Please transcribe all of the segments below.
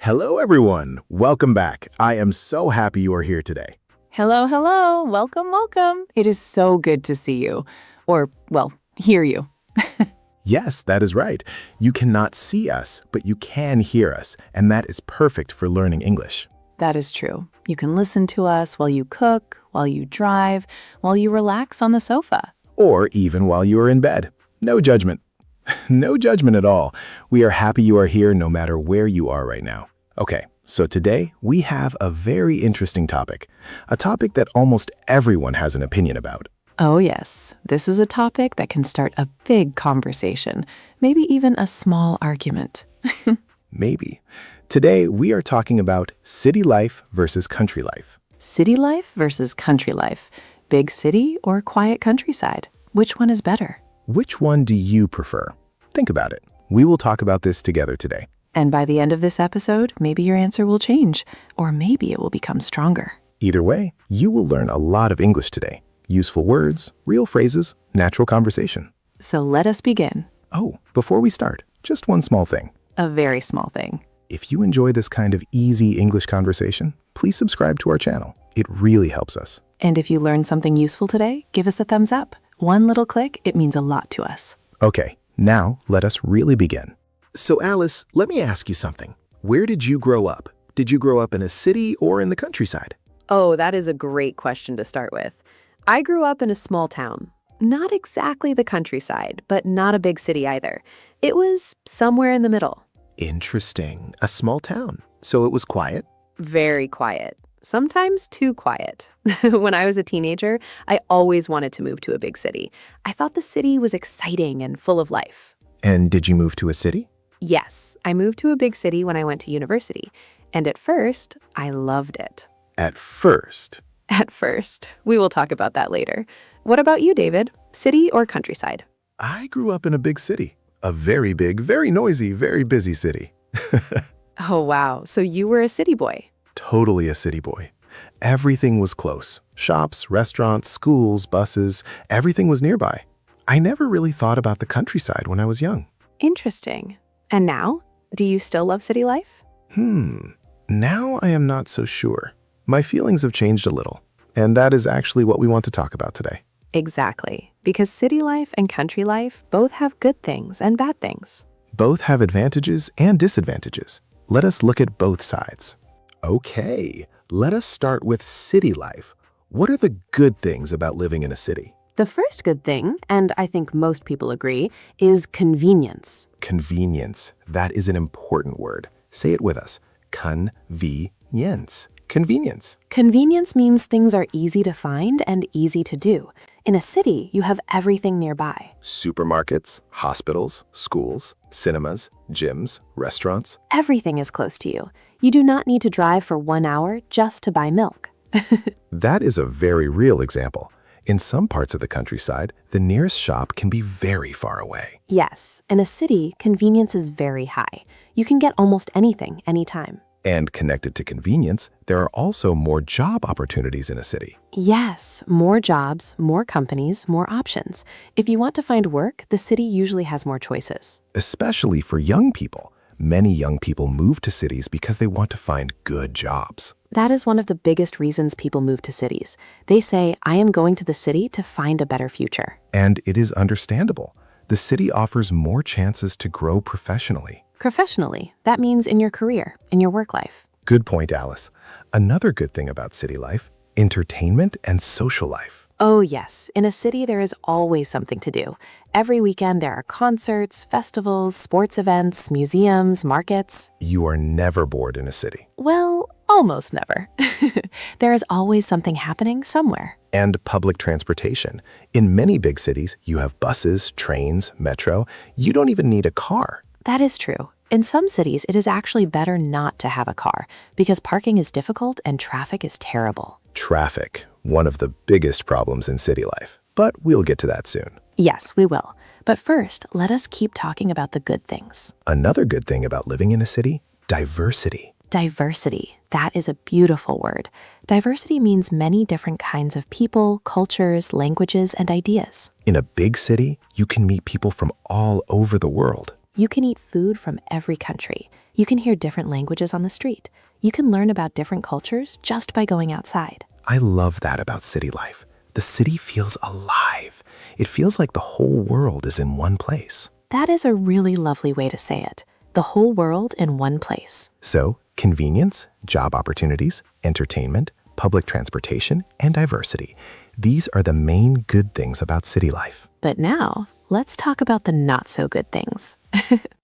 Hello, everyone. Welcome back. I am so happy you are here today. Hello, hello. Welcome, welcome. It is so good to see you. Or, well, hear you. Yes, that is right. You cannot see us, but you can hear us, and that is perfect for learning English. That is true. You can listen to us while you cook, while you drive, while you relax on the sofa. Or even while you are in bed. No judgment. No judgment at all. We are happy you are here no matter where you are right now. Okay, so today we have a very interesting topic. A topic that almost everyone has an opinion about. Oh, yes. This is a topic that can start a big conversation, maybe even a small argument. Maybe. Today we are talking about city life versus country life. City life versus country life. Big city or quiet countryside? Which one is better? Which one do you prefer? Think about it. We will talk about this together today. And by the end of this episode, maybe your answer will change, or maybe it will become stronger. Either way, you will learn a lot of English today. Useful words, real phrases, natural conversation. So let us begin. Oh, before we start, just one small thing. A very small thing. If you enjoy this kind of easy English conversation, please subscribe to our channel. It really helps us. And if you learned something useful today, give us a thumbs up. One little click, it means a lot to us. Okay, now let us really begin. So Alice, let me ask you something. Where did you grow up? Did you grow up in a city or in the countryside? Oh, that is a great question to start with. I grew up in a small town. Not exactly the countryside, but not a big city either. It was somewhere in the middle. Interesting. A small town. So it was quiet? Very quiet. Sometimes too quiet. When I was a teenager, I always wanted to move to a big city. I thought the city was exciting and full of life. And did you move to a city? Yes, I moved to a big city when I went to university. And at first, I loved it. At first. At first. We will talk about that later. What about you, David? City or countryside? I grew up in a big city. A very big, very noisy, very busy city. Oh, wow. So you were a city boy. Totally a city boy. Everything was close. Shops, restaurants, schools, buses, everything was nearby. I never really thought about the countryside when I was young. Interesting. And now? Do you still love city life? Now I am not so sure. My feelings have changed a little, and that is actually what we want to talk about today. Exactly. Because city life and country life both have good things and bad things. Both have advantages and disadvantages. Let us look at both sides. Okay, let us start with city life. What are the good things about living in a city? The first good thing, and I think most people agree, is convenience. Convenience. That is an important word. Say it with us. Convenience. Convenience. Convenience means things are easy to find and easy to do. In a city, you have everything nearby. Supermarkets, hospitals, schools, cinemas, gyms, restaurants. Everything is close to you. You do not need to drive for 1 hour just to buy milk. That is a very real example. In some parts of the countryside, the nearest shop can be very far away. Yes, in a city, convenience is very high. You can get almost anything, anytime. And connected to convenience, there are also more job opportunities in a city. Yes, more jobs, more companies, more options. If you want to find work, the city usually has more choices. Especially for young people. Many young people move to cities because they want to find good jobs. That is one of the biggest reasons people move to cities. They say, I am going to the city to find a better future. And it is understandable. The city offers more chances to grow professionally. Professionally, that means in your career, in your work life. Good point, Alice. Another good thing about city life, entertainment and social life. Oh yes, in a city there is always something to do. Every weekend there are concerts, festivals, sports events, museums, markets. You are never bored in a city. Well, almost never. There is always something happening somewhere. And public transportation. In many big cities, you have buses, trains, metro. You don't even need a car. That is true. In some cities, it is actually better not to have a car because parking is difficult and traffic is terrible. Traffic, one of the biggest problems in city life. But we'll get to that soon. Yes, we will. But first, let us keep talking about the good things. Another good thing about living in a city, diversity. Diversity. That is a beautiful word. Diversity means many different kinds of people, cultures, languages, and ideas. In a big city, you can meet people from all over the world. You can eat food from every country. You can hear different languages on the street. You can learn about different cultures just by going outside. I love that about city life. The city feels alive. It feels like the whole world is in one place. That is a really lovely way to say it. The whole world in one place. So, convenience, job opportunities, entertainment, public transportation, and diversity. These are the main good things about city life. But now, let's talk about the not-so-good things.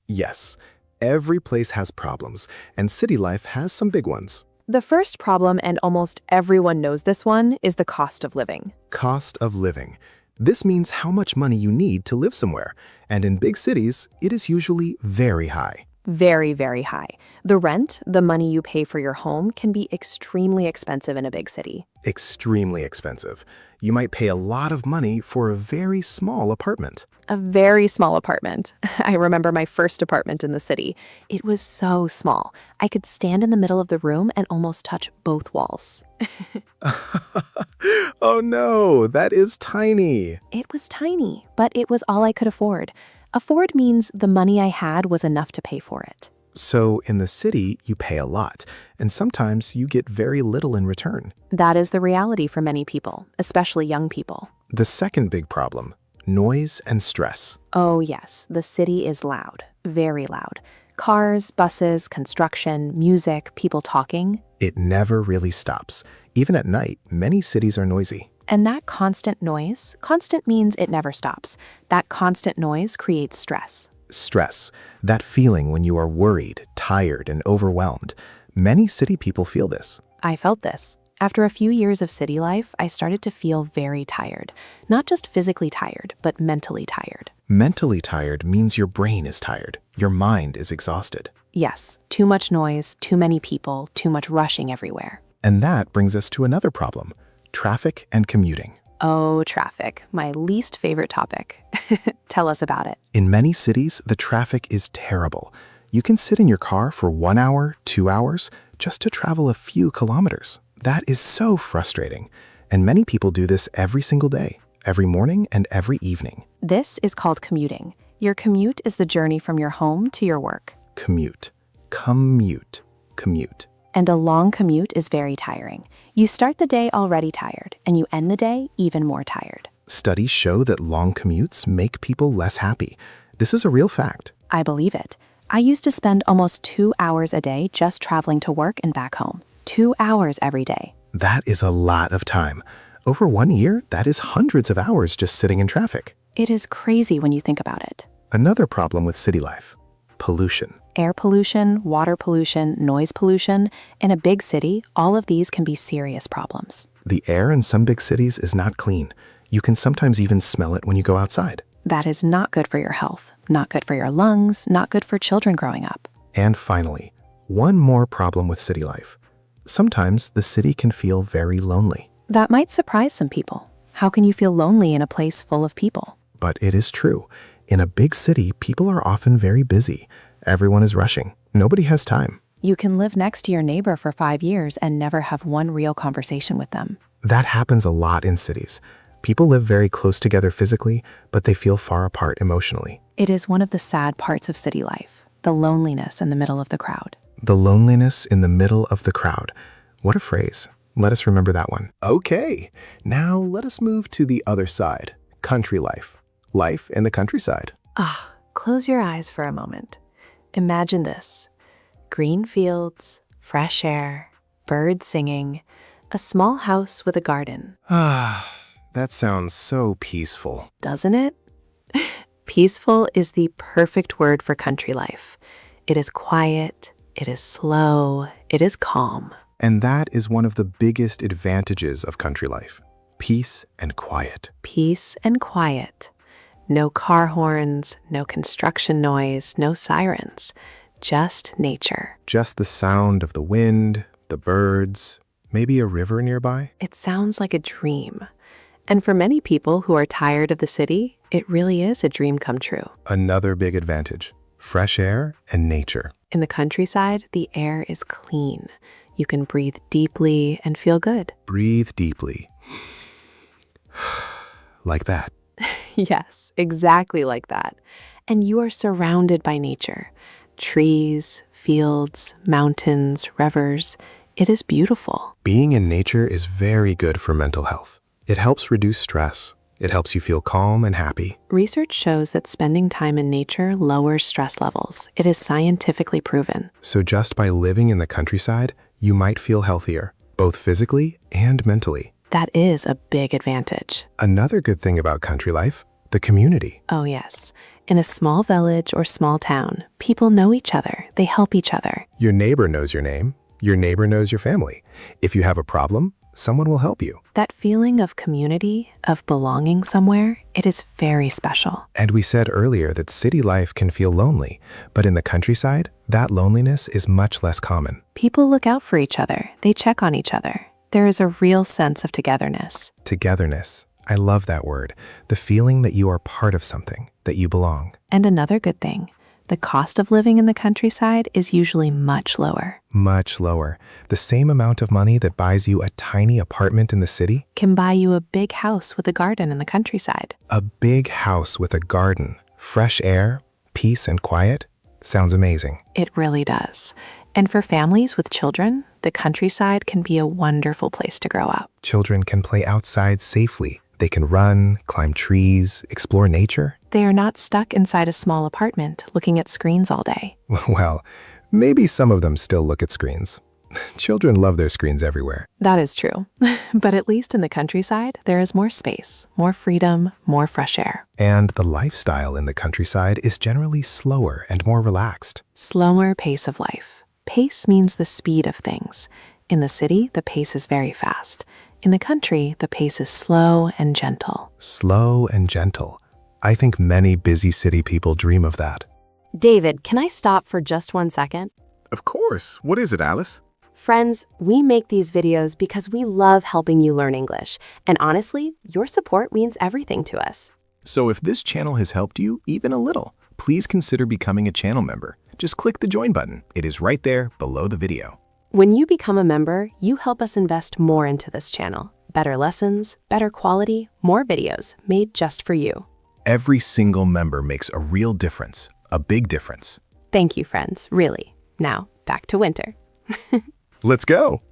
Yes, every place has problems, and city life has some big ones. The first problem, and almost everyone knows this one, is the cost of living. Cost of living. This means how much money you need to live somewhere, and in big cities, it is usually very high. Very, very high. The rent, the money you pay for your home, can be extremely expensive in a big city. Extremely expensive. You might pay a lot of money for a very small apartment. A very small apartment. I remember my first apartment in the city. It was so small. I could stand in the middle of the room and almost touch both walls. Oh no, that is tiny. It was tiny, but it was all I could afford. Afford means the money I had was enough to pay for it. So in the city, you pay a lot, and sometimes you get very little in return. That is the reality for many people, especially young people. The second big problem, noise and stress. Oh yes, the city is loud, very loud. Cars, buses, construction, music, people talking. It never really stops. Even at night, many cities are noisy. And that constant noise, constant means it never stops. That constant noise creates stress. Stress, that feeling when you are worried, tired, and overwhelmed. Many city people feel this. I felt this. After a few years of city life, I started to feel very tired. Not just physically tired, but mentally tired. Mentally tired means your brain is tired. Your mind is exhausted. Yes, too much noise, too many people, too much rushing everywhere. And that brings us to another problem, traffic and commuting. Oh, traffic, my least favorite topic. Tell us about it. In many cities, the traffic is terrible. You can sit in your car for 1 hour, 2 hours, just to travel a few kilometers. That is so frustrating. And many people do this every single day, every morning and every evening. This is called commuting. Your commute is the journey from your home to your work. Commute. Commute. Commute. And a long commute is very tiring. You start the day already tired, and you end the day even more tired. Studies show that long commutes make people less happy. This is a real fact. I believe it. I used to spend almost 2 hours a day just traveling to work and back home. 2 hours every day. That is a lot of time. Over 1 year, that is hundreds of hours just sitting in traffic. It is crazy when you think about it. Another problem with city life, pollution. Air pollution, water pollution, noise pollution. In a big city, all of these can be serious problems. The air in some big cities is not clean. You can sometimes even smell it when you go outside. That is not good for your health, not good for your lungs, not good for children growing up. And finally, one more problem with city life. Sometimes the city can feel very lonely. That might surprise some people. How can you feel lonely in a place full of people? But it is true. In a big city, people are often very busy. Everyone is rushing. Nobody has time. You can live next to your neighbor for 5 years and never have one real conversation with them. That happens a lot in cities. People live very close together physically, but they feel far apart emotionally. It is one of the sad parts of city life, the loneliness in the middle of the crowd. The loneliness in the middle of the crowd. What a phrase. Let us remember that one. Okay, now let us move to the other side, country life. Life in the countryside. Close your eyes for a moment. Imagine this. Green fields, fresh air, birds singing, a small house with a garden. That sounds so peaceful. Doesn't it? Peaceful is the perfect word for country life. It is quiet, it is slow, it is calm. And that is one of the biggest advantages of country life. Peace and quiet. Peace and quiet. No car horns, no construction noise, no sirens. Just nature. Just the sound of the wind, the birds, maybe a river nearby. It sounds like a dream. And for many people who are tired of the city, it really is a dream come true. Another big advantage, fresh air and nature. In the countryside, the air is clean. You can breathe deeply and feel good. Breathe deeply. Like that. Yes, exactly like that. And you are surrounded by nature. Trees, fields, mountains, rivers. It is beautiful. Being in nature is very good for mental health. It helps reduce stress. It helps you feel calm and happy. Research shows that spending time in nature lowers stress levels. It is scientifically proven. So just by living in the countryside, you might feel healthier, both physically and mentally. That is a big advantage. Another good thing about country life, the community. Oh, yes. In a small village or small town, people know each other. They help each other. Your neighbor knows your name. Your neighbor knows your family. If you have a problem, someone will help you. That feeling of community, of belonging somewhere, it is very special. And we said earlier that city life can feel lonely, but in the countryside, that loneliness is much less common. People look out for each other. They check on each other. There is a real sense of togetherness. Togetherness. I love that word. The feeling that you are part of something, that you belong. And another good thing, the cost of living in the countryside is usually much lower. Much lower. The same amount of money that buys you a tiny apartment in the city Can buy you a big house with a garden in the countryside. A big house with a garden, fresh air, peace and quiet. Sounds amazing. It really does. And for families with children, the countryside can be a wonderful place to grow up. Children can play outside safely. They can run, climb trees, explore nature. They are not stuck inside a small apartment looking at screens all day. Well, maybe some of them still look at screens. Children love their screens everywhere. That is true. But at least in the countryside, there is more space, more freedom, more fresh air. And the lifestyle in the countryside is generally slower and more relaxed. Slower pace of life. Pace means the speed of things. In the city, the pace is very fast. In the country, the pace is slow and gentle. Slow and gentle. I think many busy city people dream of that. David, can I stop for just 1 second? Of course. What is it, Alice? Friends, we make these videos because we love helping you learn English. And honestly, your support means everything to us. So if this channel has helped you even a little, please consider becoming a channel member. Just click the join button. It is right there below the video. When you become a member, you help us invest more into this channel. Better lessons, better quality, more videos made just for you. Every single member makes a real difference, a big difference. Thank you, friends, really. Now, back to winter. Let's go.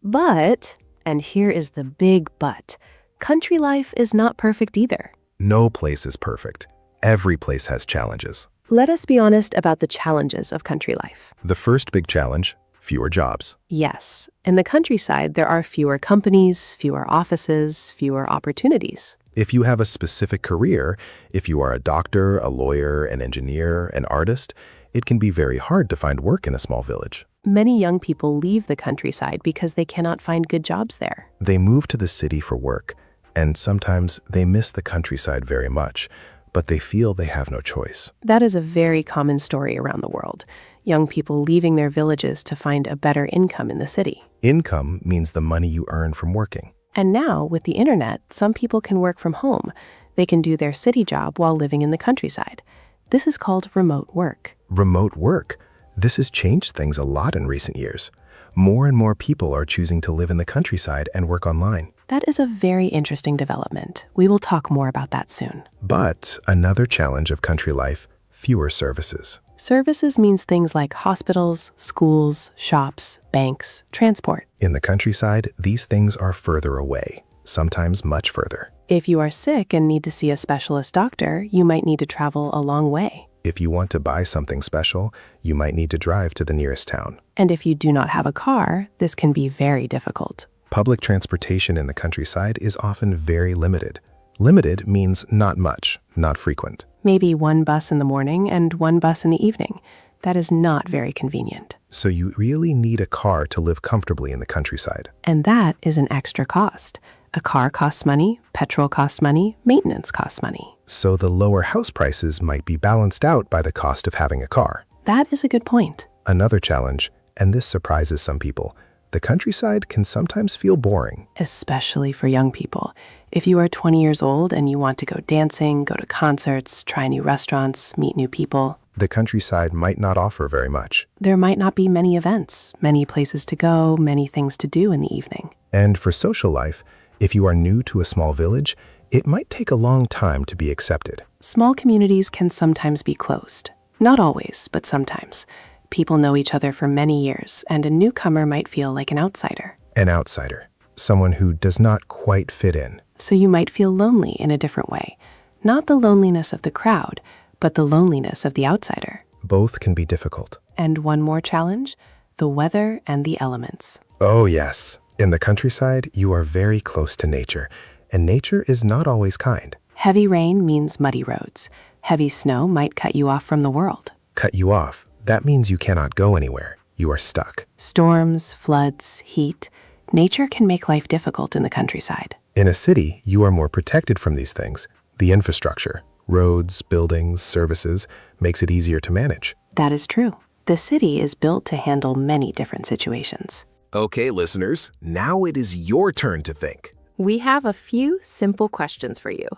But, and here is the big but, country life is not perfect either. No place is perfect. Every place has challenges. Let us be honest about the challenges of country life. The first big challenge, fewer jobs. Yes, in the countryside, there are fewer companies, fewer offices, fewer opportunities. If you have a specific career, if you are a doctor, a lawyer, an engineer, an artist, it can be very hard to find work in a small village. Many young people leave the countryside because they cannot find good jobs there. They move to the city for work, and sometimes they miss the countryside very much, but they feel they have no choice. That is a very common story around the world. Young people leaving their villages to find a better income in the city. Income means the money you earn from working. And now, with the internet, some people can work from home. They can do their city job while living in the countryside. This is called remote work. Remote work. This has changed things a lot in recent years. More and more people are choosing to live in the countryside and work online. That is a very interesting development. We will talk more about that soon. But another challenge of country life, fewer services. Services means things like hospitals, schools, shops, banks, transport. In the countryside, these things are further away, sometimes much further. If you are sick and need to see a specialist doctor, you might need to travel a long way. If you want to buy something special, you might need to drive to the nearest town. And if you do not have a car, this can be very difficult. Public transportation in the countryside is often very limited. Limited means not much, not frequent. Maybe one bus in the morning and one bus in the evening. That is not very convenient. So you really need a car to live comfortably in the countryside. And that is an extra cost. A car costs money, petrol costs money, maintenance costs money. So the lower house prices might be balanced out by the cost of having a car. That is a good point. Another challenge, and this surprises some people, the countryside can sometimes feel boring. Especially for young people. If you are 20 years old and you want to go dancing, go to concerts, try new restaurants, meet new people, The countryside might not offer very much. there might not be many events, many places to go, many things to do in the evening. And for social life, if you are new to a small village, it might take a long time to be accepted. Small communities can sometimes be closed. Not always, but sometimes. People know each other for many years, and a newcomer might feel like an outsider. An outsider, someone who does not quite fit in. So you might feel lonely in a different way. Not the loneliness of the crowd, but the loneliness of the outsider. Both can be difficult. And one more challenge, the weather and the elements. Oh, yes. In the countryside, you are very close to nature, and nature is not always kind. Heavy rain means muddy roads. Heavy snow might cut you off from the world. Cut you off. That means you cannot go anywhere. You are stuck. Storms, floods, heat. Nature can make life difficult in the countryside. In a city, you are more protected from these things. The infrastructure, roads, buildings, services, makes it easier to manage. That is true. The city is built to handle many different situations. Okay, listeners, now it is your turn to think. We have a few simple questions for you.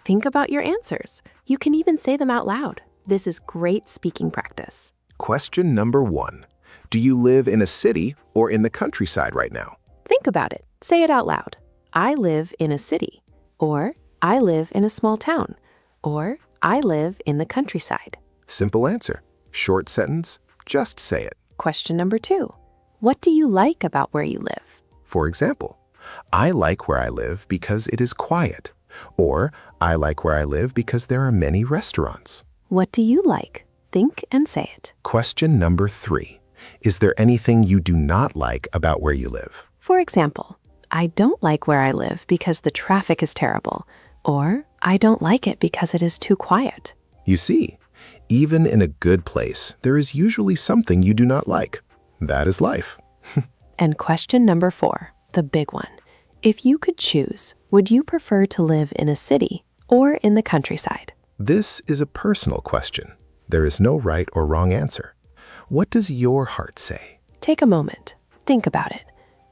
Think about your answers. You can even say them out loud. This is great speaking practice. Question number 1. Do you live in a city or in the countryside right now? Think about it. Say it out loud. I live in a city. Or I live in a small town. Or I live in the countryside. Simple answer. Short sentence, just say it. Question number 2. What do you like about where you live? For example, I like where I live because it is quiet. Or I like where I live because there are many restaurants. What do you like? Think and say it. Question number 3. Is there anything you do not like about where you live? For example, I don't like where I live because the traffic is terrible. Or I don't like it because it is too quiet. You see, even in a good place, there is usually something you do not like. That is life. And question number 4, the big one. If you could choose, would you prefer to live in a city or in the countryside? This is a personal question. There is no right or wrong answer. What does your heart say? Take a moment. Think about it.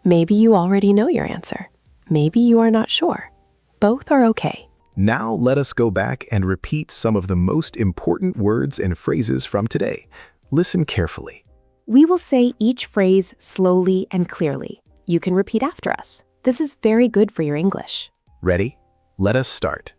Maybe you already know your answer. Maybe you are not sure. Both are okay. Now let us go back and repeat some of the most important words and phrases from today. Listen carefully. We will say each phrase slowly and clearly. You can repeat after us. This is very good for your English. Ready? Let us start.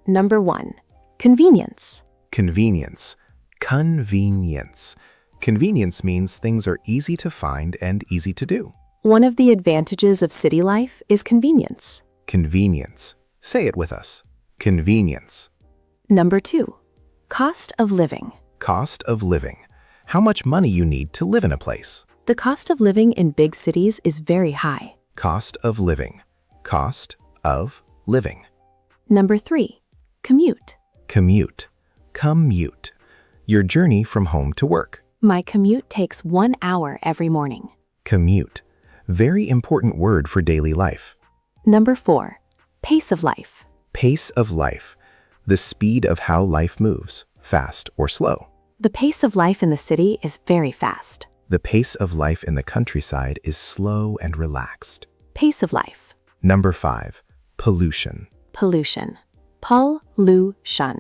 Number 1, convenience. Convenience. Convenience. Convenience means things are easy to find and easy to do. One of the advantages of city life is convenience. Convenience. Say it with us. Convenience. Number 2, cost of living. Cost of living. How much money you need to live in a place. The cost of living in big cities is very high. Cost of living. Cost of living. Number 3, commute. Commute. Commute. Your journey from home to work. My commute takes 1 hour every morning. Commute. Very important word for daily life. Number 4, pace of life. Pace of life. The speed of how life moves, fast or slow. The pace of life in the city is very fast. The pace of life in the countryside is slow and relaxed. Pace of life. Number 5, pollution. Pollution. Pollution.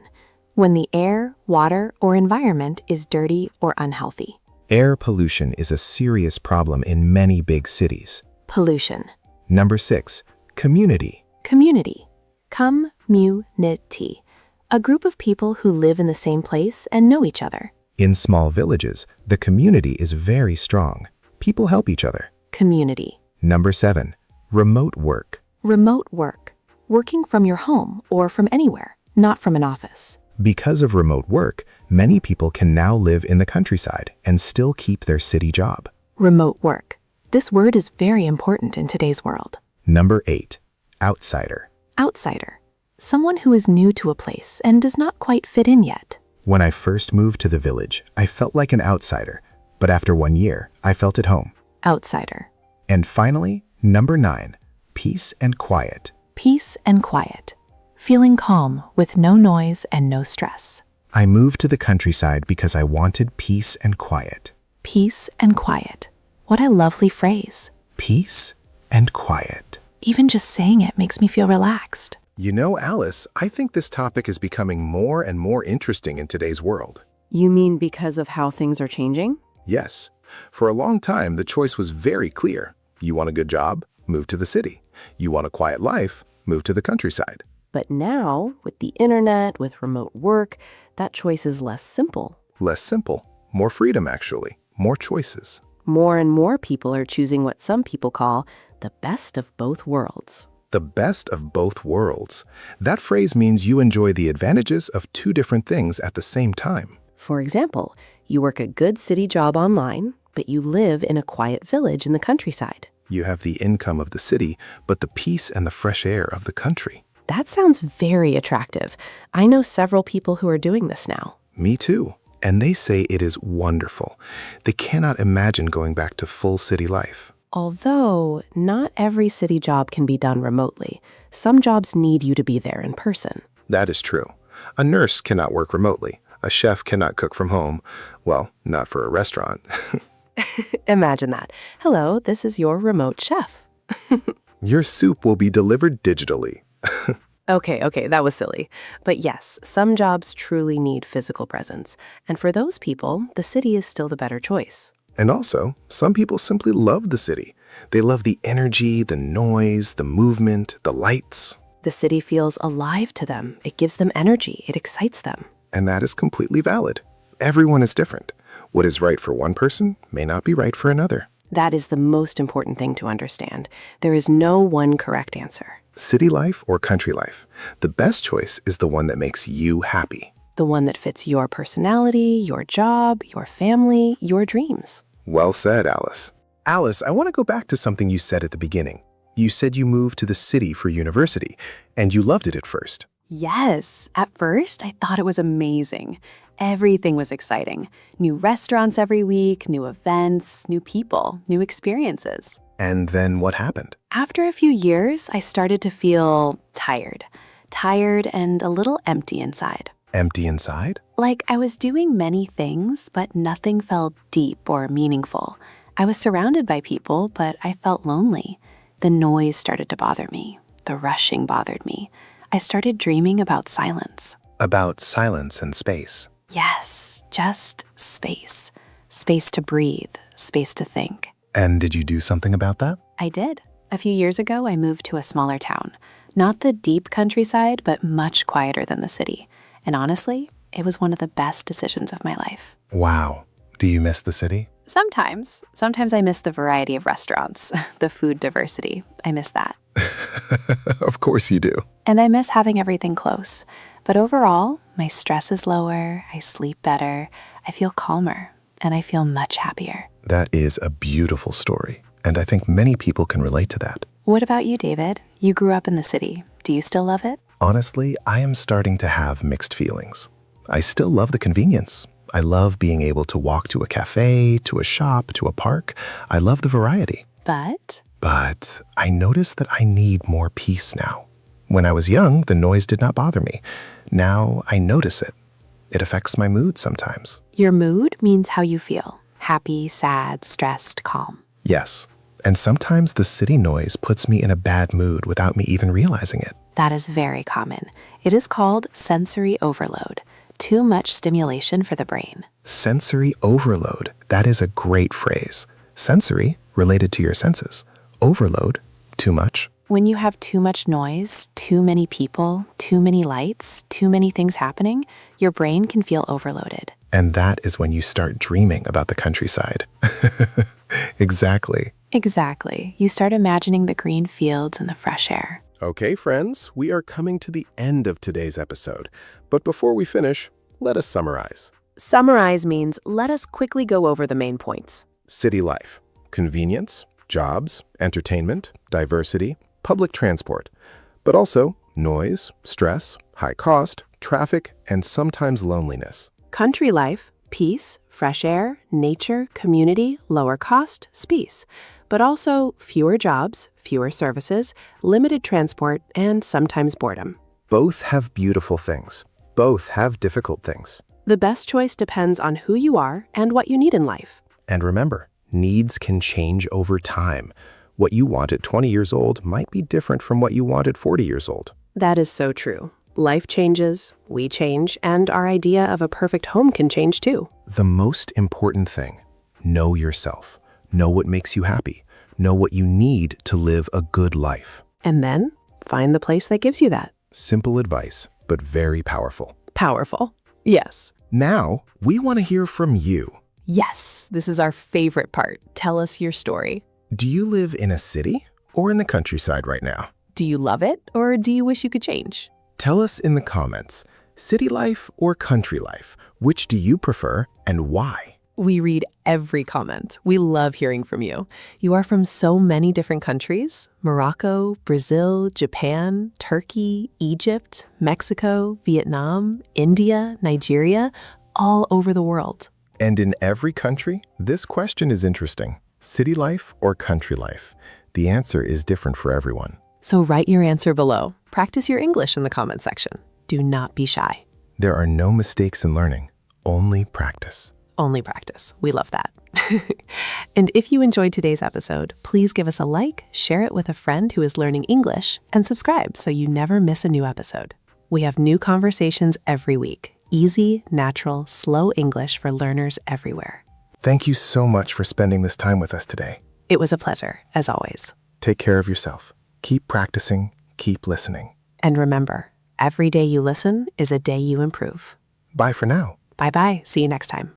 When the air, water, or environment is dirty or unhealthy. Air pollution is a serious problem in many big cities. Pollution. Number 6, community. Community. Community. A group of people who live in the same place and know each other. In small villages, the community is very strong. People help each other. Community. Number 7, remote work. Remote work. Working from your home or from anywhere, not from an office. Because of remote work, many people can now live in the countryside and still keep their city job. Remote work. This word is very important in today's world. Number 8, outsider. Outsider. Someone who is new to a place and does not quite fit in yet. When I first moved to the village, I felt like an outsider, but after 1 year, I felt at home. Outsider. And finally, number 9, peace and quiet. Peace and quiet. Feeling calm with no noise and no stress. I moved to the countryside because I wanted peace and quiet. Peace and quiet. What a lovely phrase. Peace and quiet. Even just saying it makes me feel relaxed. You know, Alice, I think this topic is becoming more and more interesting in today's world. You mean because of how things are changing? Yes. For a long time, the choice was very clear. You want a good job? Move to the city. You want a quiet life? Move to the countryside. But now, with the internet, with remote work, that choice is less simple. Less simple. More freedom, actually. More choices. More and more people are choosing what some people call the best of both worlds. The best of both worlds. That phrase means you enjoy the advantages of two different things at the same time. For example, you work a good city job online, but you live in a quiet village in the countryside. You have the income of the city, but the peace and the fresh air of the country. That sounds very attractive. I know several people who are doing this now. Me too. And they say it is wonderful. They cannot imagine going back to full city life. Although, not every city job can be done remotely. Some jobs need you to be there in person. That is true. A nurse cannot work remotely. A chef cannot cook from home. Well, not for a restaurant. Imagine that. Hello, this is your remote chef. Your soup will be delivered digitally. Okay, that was silly. But yes, some jobs truly need physical presence. And for those people, the city is still the better choice. And also, some people simply love the city. They love the energy, the noise, the movement, the lights. The city feels alive to them. It gives them energy. It excites them. And that is completely valid. Everyone is different. What is right for one person may not be right for another. That is the most important thing to understand. There is no one correct answer. City life or country life, the best choice is the one that makes you happy. The one that fits your personality, your job, your family, your dreams. Well said, Alice. Alice, I want to go back to something you said at the beginning. You said you moved to the city for university, and you loved it at first. Yes, at first I thought it was amazing. Everything was exciting. New restaurants every week, new events, new people, new experiences. And then what happened? After a few years, I started to feel tired and a little empty inside. Empty inside? Like I was doing many things, but nothing felt deep or meaningful. I was surrounded by people, but I felt lonely. The noise started to bother me. The rushing bothered me. I started dreaming about silence. About silence and space. Yes, just space. Space to breathe, space to think. And did you do something about that? I did. A few years ago, I moved to a smaller town. Not the deep countryside, but much quieter than the city. And honestly, it was one of the best decisions of my life. Wow. Do you miss the city? Sometimes. Sometimes I miss the variety of restaurants, the food diversity. I miss that. Of course you do. And I miss having everything close. But overall, my stress is lower, I sleep better, I feel calmer, and I feel much happier. That is a beautiful story, and I think many people can relate to that. What about you, David? You grew up in the city. Do you still love it? Honestly, I am starting to have mixed feelings. I still love the convenience. I love being able to walk to a cafe, to a shop, to a park. I love the variety. But I notice that I need more peace now. When I was young, the noise did not bother me. Now I notice it. It affects my mood sometimes. your mood means how you feel. Happy, sad, stressed, calm. Yes. And sometimes the city noise puts me in a bad mood without me even realizing it. That is very common. It is called sensory overload. Too much stimulation for the brain. Sensory overload. That is a great phrase. Sensory, related to your senses. Overload, too much. When you have too much noise, too many people, too many lights, too many things happening, your brain can feel overloaded. And that is when you start dreaming about the countryside. Exactly. Exactly. You start imagining the green fields and the fresh air. Okay, friends, we are coming to the end of today's episode. But before we finish, let us summarize. Summarize means let us quickly go over the main points. City life, convenience, jobs, entertainment, diversity, public transport, but also noise, stress, high cost, traffic, and sometimes loneliness. Country life, peace, fresh air, nature, community, lower cost, space. But also fewer jobs, fewer services, limited transport, and sometimes boredom. Both have beautiful things. Both have difficult things. The best choice depends on who you are and what you need in life. And remember, needs can change over time. What you want at 20 years old might be different from what you want at 40 years old. That is so true. Life changes, we change, and our idea of a perfect home can change too. The most important thing, know yourself. Know what makes you happy. Know what you need to live a good life. And then find the place that gives you that. Simple advice, but very powerful. Powerful. Yes. Now, we want to hear from you. Yes, this is our favorite part. Tell us your story. Do you live in a city or in the countryside right now? Do you love it or do you wish you could change? Tell us in the comments, city life or country life, which do you prefer and why? We read every comment. We love hearing from you. You are from so many different countries: Morocco, Brazil, Japan, Turkey, Egypt, Mexico, Vietnam, India, Nigeria, all over the world. And in every country, this question is interesting. City life or country life? The answer is different for everyone. So write your answer below. Practice your English in the comment section. Do not be shy. There are no mistakes in learning, only practice. Only practice. We love that. And if you enjoyed today's episode, please give us a like, share it with a friend who is learning English, and subscribe so you never miss a new episode. We have new conversations every week. Easy, natural, slow English for learners everywhere. Thank you so much for spending this time with us today. It was a pleasure, as always. Take care of yourself. Keep practicing, keep listening. And remember, every day you listen is a day you improve. Bye for now. Bye-bye. See you next time.